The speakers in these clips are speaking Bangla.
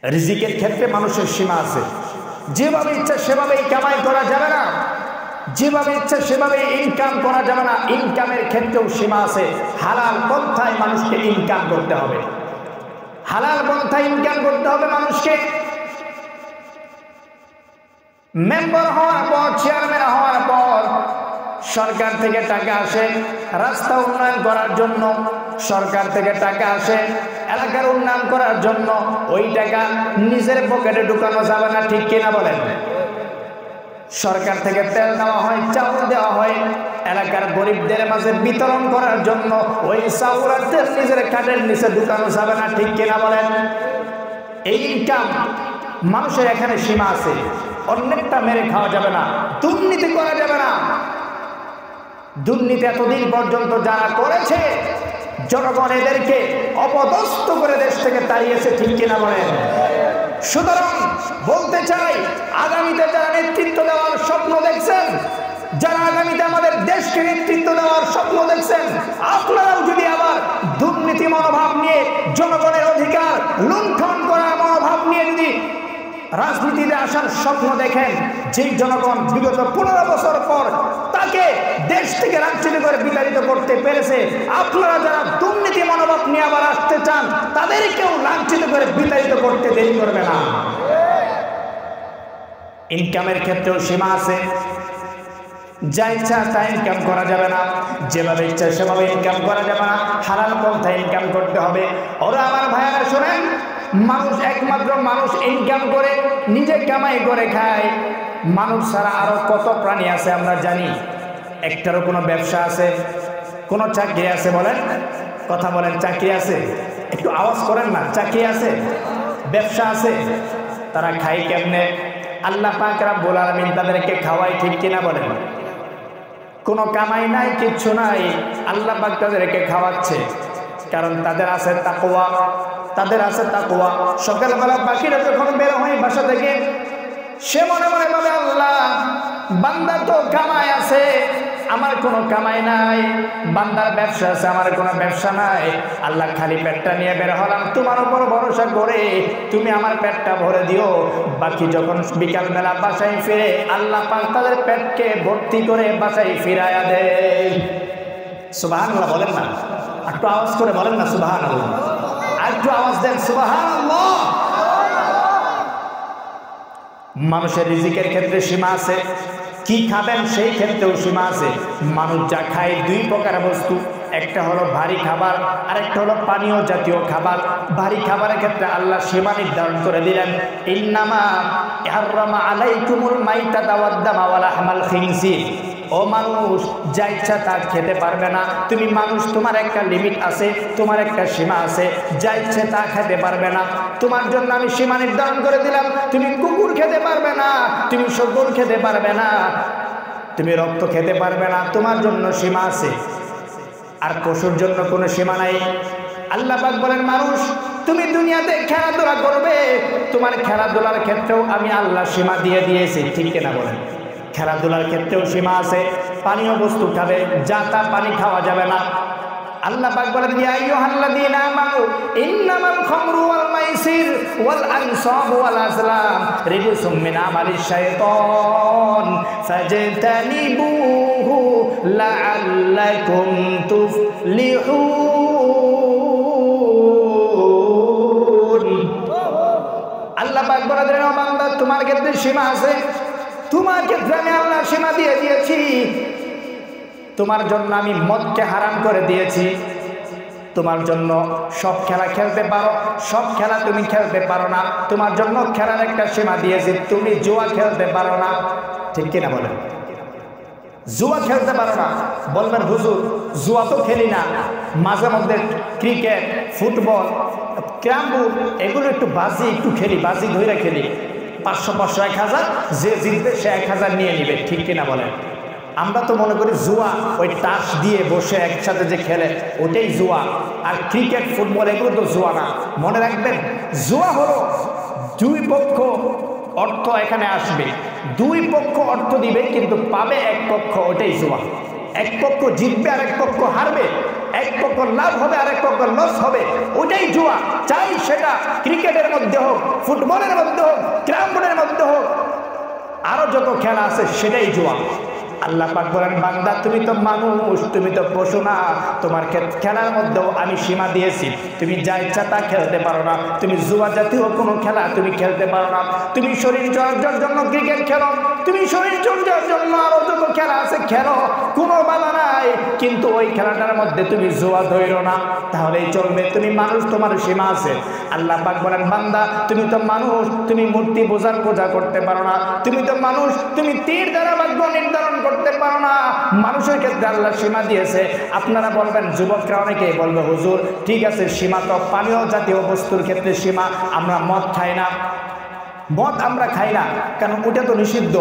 রিজিকের ক্ষেত্রে মানুষের সীমা আছে। যেভাবে ইচ্ছা সেভাবেই কামাই করা যাবে না, যেভাবে ইচ্ছা সেভাবে ইনকাম করা যাবে না। ইনকামের ক্ষেত্রেও সীমা আছে। হালাল পন্থায় মানুষকে ইনকাম করতে হবে, হালাল পন্থায় ইনকাম করতে হবে মানুষকে। মেম্বার হওয়ার পর, চেয়ারম্যান হওয়ার পর সরকার থেকে টাকা আসে রাস্তা উন্নয়ন করার জন্য, সরকার থেকে টাকা আসে এলাকার উন্নয়ন করার জন্য। ওই টাকা নিজের পকেটে ঢুকানো যাবে না, ঠিক কিনা বলেন? সরকার থেকে তেল দেওয়া হয়, চাউল দেওয়া হয় এলাকার গরিবদের মাঝে বিতরণ করার জন্য। ওই চাউল আর তেল নিজের কাঠের নিচে ঢুকানো যাবে না, ঠিক কিনা বলেন? এই ইনকাম মানুষের এখানে সীমা আছে। অন্যেরটা মেরে খাওয়া যাবে না, দুর্নীতি করা যাবে না। দুর্নীতি এতদিন পর্যন্ত যারা করেছে জনগণ এদেরকে অপদস্থ করে দেশ থেকে তাড়িয়েছে, ঠিক কিনা বলেন? সুতরাং বলতে চাই, আগামীতে যারা নেতৃত্ব দেওয়ার স্বপ্ন দেখছেন, যারা আগামীতে আমাদের দেশকে নেতৃত্ব দেওয়ার স্বপ্ন দেখছেন, আপনারাও যদি আবার দুর্নীতি মনোভাব নিয়ে, জনগণের অধিকার লুণ্ঠন করার মনোভাব নিয়ে যদি রাজনীতিতে আসার স্বপ্ন দেখেন, যেই জনগণ বিগত 15 বছর পর তাকে দেশ থেকে লাঞ্ছিত করে বিতাড়িত করতে পেরেছে, আপনারা যারা দুর্নীতি মনোভাব নিয়ে আবার আসতে চান, তাদেরকেও লাঞ্ছিত করে বিতাড়িত করতে দেরি করবে না। ইনকামের ক্ষেত্রেও সীমা আছে। যা ইচ্ছা তা ইনকাম করা যাবে না, যেভাবে ইচ্ছা সেভাবে ইনকাম করা যাবে না। হালাল পন্থায় ইনকাম করতে হবে। ওরা আমার ভাইয়ারা শোনেন, মানুষ একমাত্র মানুষ ইনকাম করে নিজে কামাই করে খায়। মানুষ ছাড়া আরো কত প্রাণী আছে আমরা জানি? একটারও কোনো ব্যবসা আছে, কোনো চাকরি আছে? বলেন, কথা বলেন। চাকরি আছে? একটু আওয়াজ করেন না। চাকরি আছে, ব্যবসা আছে। তারা খায় কেমনে? আল্লাহ পাক রব্বুল আলামিন তাদেরকে খাওয়ায়, ঠিক কিনা বলেন? কোনো কামাই নাই, কিচ্ছু নাই, আল্লাহ পাক তাদেরকে খাওয়াচ্ছে। কারণ তাদের আছে তাকওয়া, তাদের আছে তাকওয়া। সকালবেলা পাখিরা যখন বের হয় বাসা থেকে, সে মনে মনে ভাবে, আল্লাহ, বান্দা তো কামাই আছে, আমার কোনো কামাই নাই। বান্দার ব্যবসা আছে, আমার কোনো ব্যবসা নাই। আল্লাহ, খালি পেটটা নিয়ে বের হলাম তোমার উপর ভরসা করে, তুমি আমার পেটটা ভরে দিও। বাকি যখন বিকালবেলা বাসায় ফিরে, আল্লাহ পাক তাদের পেটকে ভর্তি করে বাসায় ফিরাইয়া দেয়। সুবহানাল্লাহ বলেন না? একটু আওয়াজ করে বলেন না সুবহানাল্লাহ। আর একটু আওয়াজ দেন সুবহানাল্লাহ। মানুষের রিজিকের ক্ষেত্রে সীমা আছে, কি খাবেন সেই ক্ষেত্রেও সীমা আছে। মানুষ যা খায় দুই প্রকার বস্তু, একটা হলো ভারী খাবার, আরেকটা হলো পানীয় জাতীয় খাবার। ভারী খাবারের ক্ষেত্রে আল্লাহ সীমা নির্ধারণ করে দিলেন, ইন্নামা হাররামা আলাইকুমুল মাইতাতা ওয়াদ দামা ওয়া লাহমাল খিনজির। ও মানুষ, যা ইচ্ছা তা খেতে পারবে না। তুমি মানুষ, তোমার একটা লিমিট আছে, তোমার একটা সীমা আছে। যা ইচ্ছে তা খেতে পারবে না। তোমার জন্য আমি সীমা নির্ধারণ করে দিলাম, তুমি কুকুর খেতে পারবে না, তুমি শকুন খেতে পারবে না, তুমি রক্ত খেতে পারবে না। তোমার জন্য সীমা আছে। আর পশুর জন্য কোনো সীমা নাই। আল্লাহ পাক বলেন, মানুষ, তুমি দুনিয়াতে খেলাধুলা করবে, তোমার খেলাধুলার ক্ষেত্রেও আমি আল্লাহ সীমা দিয়ে দিয়েছি, ঠিক কিনা বলেন? খেলাধুলার ক্ষেত্রেও সীমা আছে। পানীয় বস্তু খাবে, যা তা পানি খাওয়া যাবে না। আল্লাহ পাক বলেন, ইয়া আইয়ুহাল্লাযীনা আমানু ইন্নামাল খামরু ওয়াল মাইসির ওয়াল আনসাবু ওয়াল আজলাম রিজসুম মিন আমালিশ শাইতান ফাজতানিবুহু লাআল্লাকুম তুফলিহুন। আল্লাহ পাক বলেন, ও বান্দা, তোমার ক্ষেত্রে সীমা আছে, তোমার ক্ষেত্রে আমি আল্লাহ সীমা দিয়ে দিয়েছি। তোমার জন্য আমি মদকে হারাম করে দিয়েছি। তোমার জন্য সব খেলা খেলতে পারো, সব খেলা তুমি খেলতে পারো না। তোমার জন্য খেলার একটা সীমা দিয়েছি, তুমি জুয়া খেলতে পারো না, ঠিক কিনা বলেন? জুয়া খেলতে পারো না। বলবেন, হুজুর, জুয়া তো খেলি না, মাঝে মধ্যে ক্রিকেট, ফুটবল, ক্যারাম, এগুলো একটু বাজি একটু খেলি, বাজি ধরে খেলি। 500, 500, 1000, যে জিতবে সে 1000 নিয়ে নিবে, ঠিক কিনা বলেন? আমরা তো মনে করি জুয়া ওই তাস দিয়ে বসে একসাথে যে খেলে ওটাই জুয়া। আর ক্রিকেট, ফুটবল এগুলো তো জুয়া না। মনে রাখবেন, জুয়া হলো দুই পক্ষ অর্থ এখানে আসবে, দুই পক্ষ অর্থ দিবে, কিন্তু পাবে এক পক্ষ, ওটাই জুয়া। এক পক্ষ জিতবে আর এক পক্ষ হারবে। এক পক্ষ লাভ হবে আর এক পক্ষ লস হবে, ওটাই জুয়া। চাই সেটা ক্রিকেটের মধ্যে হোক, ফুটবলের মধ্যে হোক, ক্যারাম বোর্ডের মধ্যে হোক, আরো যত খেলা আছে সেটাই জুয়া। আল্লাহ পাক বলেন, বান্দা তুমি তো মানুষ, তুমি তো পশু না, তোমার খেলার মধ্যেও আমি সীমা দিয়েছি। তুমি যা ইচ্ছা তা খেলতে পারো না, তুমি জুয়া জাতীয় কোনো খেলা তুমি খেলতে পারো না। তুমি শরীর চর্চার জন্য ক্রিকেট খেলো, তুমি শরীর চর্চার জন্য আরো যত খেলা আছে খেলো, কোনো বাধা নাই, কিন্তু ওই খেলাটার মধ্যে তুমি জুয়া ধরো না, তাহলেই চলবে। তুমি মানুষ, তোমার সীমা আছে। আল্লাহ পাক বলেন, বান্দা তুমি তো মানুষ, তুমি মূর্তি পূজা করতে পারো না, তুমি তো মানুষ, তুমি তীর দ্বারা ভাগ্য নির্ধারণ করতে পারো না। মানুষের ক্ষেত্রে আল্লাহ সীমা দিয়েছে। আপনারা বলবেন, যুবকরা অনেকেই বলবে, হুজুর ঠিক আছে সীমা তো পানীয় জাতীয় বস্তুর ক্ষেত্রে সীমা, আমরা মদ খাই না, মদ আমরা খাই না, কারণ ওটা তো নিষিদ্ধ।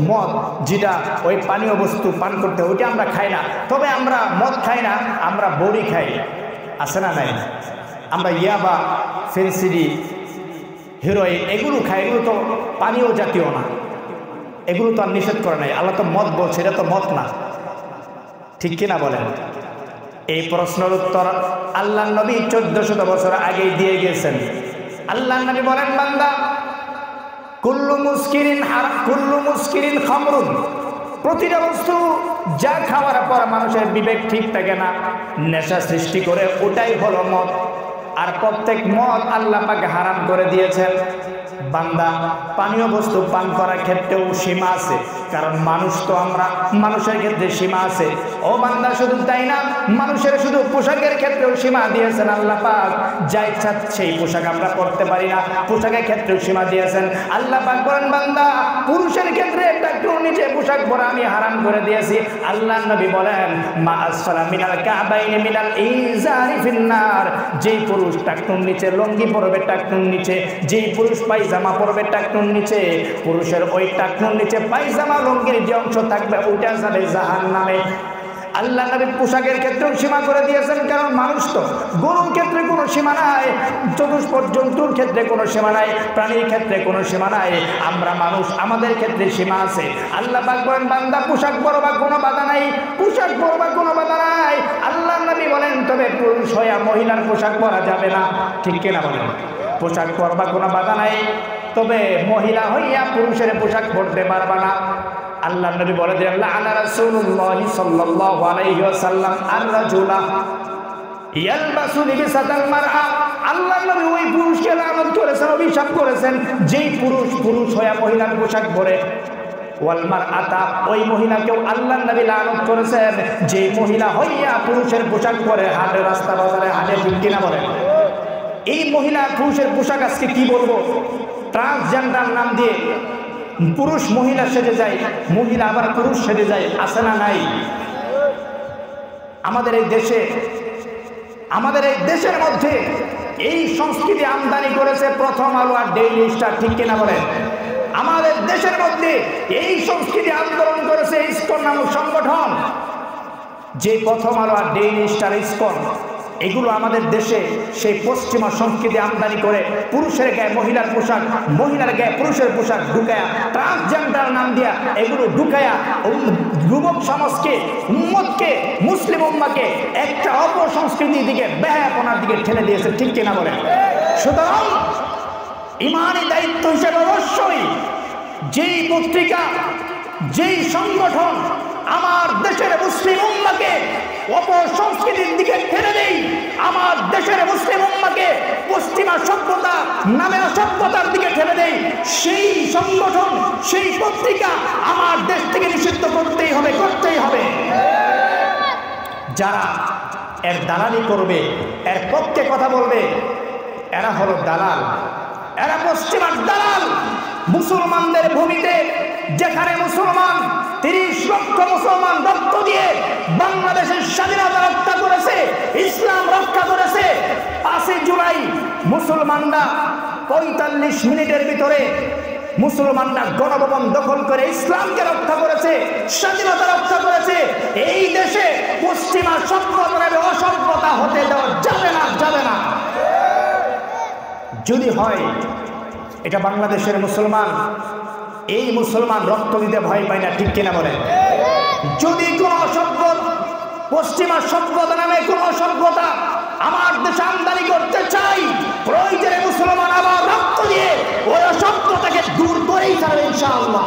মদ যেটা ওই পানীয় বস্তু পান করতে, ওইটা আমরা খাই না। তবে আমরা মদ খাই না, আমরা বড়ি খাই, আছে না নাই? আমরা ইয়াবা, ফেন্সিডি, হিরোইন এগুলো খাই, এগুলো তো পানীয় জাতীয় না, এগুলো তো আর নিষেধ করে নাই। আল্লাহ তো মদ বলছে, এটা তো মদ না, ঠিক কিনা বলেন? এই প্রশ্নের উত্তর আল্লাহ নবী 1400 বছর আগেই দিয়ে গেছেন। আল্লাহ নবী বলেন, বান্দা কুল্লু মুস্কিরিন খামরুন, প্রতিটা বস্তু যা খাওয়ার পর মানুষের বিবেক ঠিক থাকে না, নেশা সৃষ্টি করে, ওটাই হলো মদ। আর প্রত্যেক মদ আল্লাহ পাক হারাম করে দিয়েছেন। বান্দা পানীয় বস্তু পান করার ক্ষেত্রেও সীমা আছে, কারণ মানুষ তো আমরা, মানুষের ক্ষেত্রে সীমা আছে। ও বান্দা শুধু তাই না, মানুষের শুধু পোশাকের ক্ষেত্রেও সীমা দিয়েছেন আল্লাহ পাক। যা ইচ্ছা সেই পোশাক আমরা পরতে পারি না, পোশাকের ক্ষেত্রেও সীমা দিয়েছেন আল্লাহ পাক। বলেন, বান্দা পুরুষের ক্ষেত্রে টাকনুর নিচে পোশাক পরা আমি হারাম করে দিয়েছি। আল্লাহ নবী বলেন, মা আসফালা মিনাল কাবাইনি মিনাল ইজারি ফিন্নার, যেই পুরুষ টাকনুর নিচে লঙ্গি পরবে, টাকনুর নিচে যেই পুরুষ পায়জামা পরবে টাকনুর নিচে, পুরুষের ওই টাকনুর নিচে পায়জামা লঙ্গির যে অংশ থাকবে ওটা যাবে জাহান্নামে। আল্লাহ নবী পোশাকের ক্ষেত্রেও সীমা করে দিয়েছেন, কারণ মানুষ তো। গরুর ক্ষেত্রে কোনো সীমা নাই, চতুষ্পদ জন্তুর ক্ষেত্রে কোনো সীমা নাই, প্রাণীর ক্ষেত্রে কোনো সীমা নাই। আমরা মানুষ, আমাদের ক্ষেত্রে সীমা আছে। আল্লাহ পাক বলেন, বান্দা পোশাক পরবা কোনো বাধা নাই, পোশাক পরবা কোনো বাধা নাই। আল্লাহ নবী বলেন, তবে পুরুষ হইয়া মহিলার পোশাক পরা যাবে না, ঠিক কিনা বলেন? পোশাক পরবা কোনো বাধা নাই, তবে মহিলা হইয়া পুরুষের পোশাক পরতে পারবা না। আল্লাহ নবী বলে দিলেন, লাআনা রাসূলুল্লাহ সাল্লাল্লাহু আলাইহি ওয়াসাল্লাম আর-রাজুলা ইয়ালবাসু লিবাসাল মারআ। আল্লাহ নবী ওই পুরুষকে লানত করেছেন, অভিশাপ করেছেন, যেই পুরুষ হইয়া মহিলার পোশাক পরে। ওয়াল মারআতা, ওই মহিলাকেও আল্লাহ নবী লানত করেছেন, যে মহিলা হইয়া পুরুষের পোশাক পরে হাটে, রাস্তা বাজারে হাটে, ঠিক কিনা বলেন? এই মহিলা পুরুষের পোশাক আজকে কি বলবো, ট্রান্সজেন্ডার নাম দিয়ে পুরুষ মহিলা সেজে যায়, মহিলা আবার পুরুষ সেজে যায়, আছে না নাই? আমাদের এই দেশের মধ্যে এই সংস্কৃতি আমদানি করেছে প্রথম আলো আর ডেইলি স্টার, ঠিক কিনা বলেন? আমাদের দেশের মধ্যে এই সংস্কৃতি আন্দোলন করেছে ইসকন নামক সংগঠন। যে প্রথম আলো আর ডেইলি স্টার, ইসকন, এগুলো আমাদের দেশে সেই পশ্চিমা সংস্কৃতি আমদানি করে পুরুষের গায়ে মহিলার পোশাক, মহিলার গায়ে পুরুষের পোশাক ঢুকায়া, ট্রান্সজেন্ডার নাম দিয়া এগুলো ঢুকায়া যুবক সমাজকে, উম্মতকে, মুসলিম উম্মাকে একটা অপসংস্কৃতির দিকে, বেহায়াপনার দিকে ঠেলে দিয়েছে, ঠিক কিনা বলেন? সুতরাং ইমানি দায়িত্ব হিসেবে অবশ্যই যেই পত্রিকা, যেই সংগঠন আমার দেশের মুসলিম উম্মাকে অপসংস্কৃতির দিকে ঠেলে দেই, আমার দেশের মুসলিম উম্মাকে পশ্চিমা সভ্যতা নামে সভ্যতার দিকে ঠেলে দেই, সেই সংগঠন, সেই পত্রিকা আমার দেশ থেকে নিষিদ্ধ করতেই হবে, করতেই হবে। যারা এর দালালি করবে, এর পক্ষে কথা বলবে, এরা হলো দালাল, এরা পশ্চিমার দালাল। মুসলমানদের ভূমিতে যেখানে মুসলমান 30 লক্ষ মুসলমান রক্ত দিয়ে বাংলাদেশের স্বাধীনতা রক্ষা করেছে, ইসলাম রক্ষা করেছে, 5 জুলাই মুসলমানরা 45 মিনিটের ভিতরে মুসলমানরা গণভবন দখল করে ইসলামকে রক্ষা করেছে, স্বাধীনতা রক্ষা করেছে। এই দেশে পশ্চিমা সভ্যতা অসভ্যতা হতে দেওয়া যাবে না, যাবে না। যদি হয় এটা বাংলাদেশের মুসলমান, এই মুসলমান রক্ত দিতে ভয় পায় না, ঠিক কিনা বলে? যদি কোনো অসভ্য পশ্চিমা সভ্যতা নামে কোন সভ্যতা আমার দেশে আমদানি করতে চাই, প্রয়োজনে মুসলমান আবার রক্ত দিয়ে ওই সভ্যতাকে দূর করেই ছাড়বে ইনশাআল্লাহ।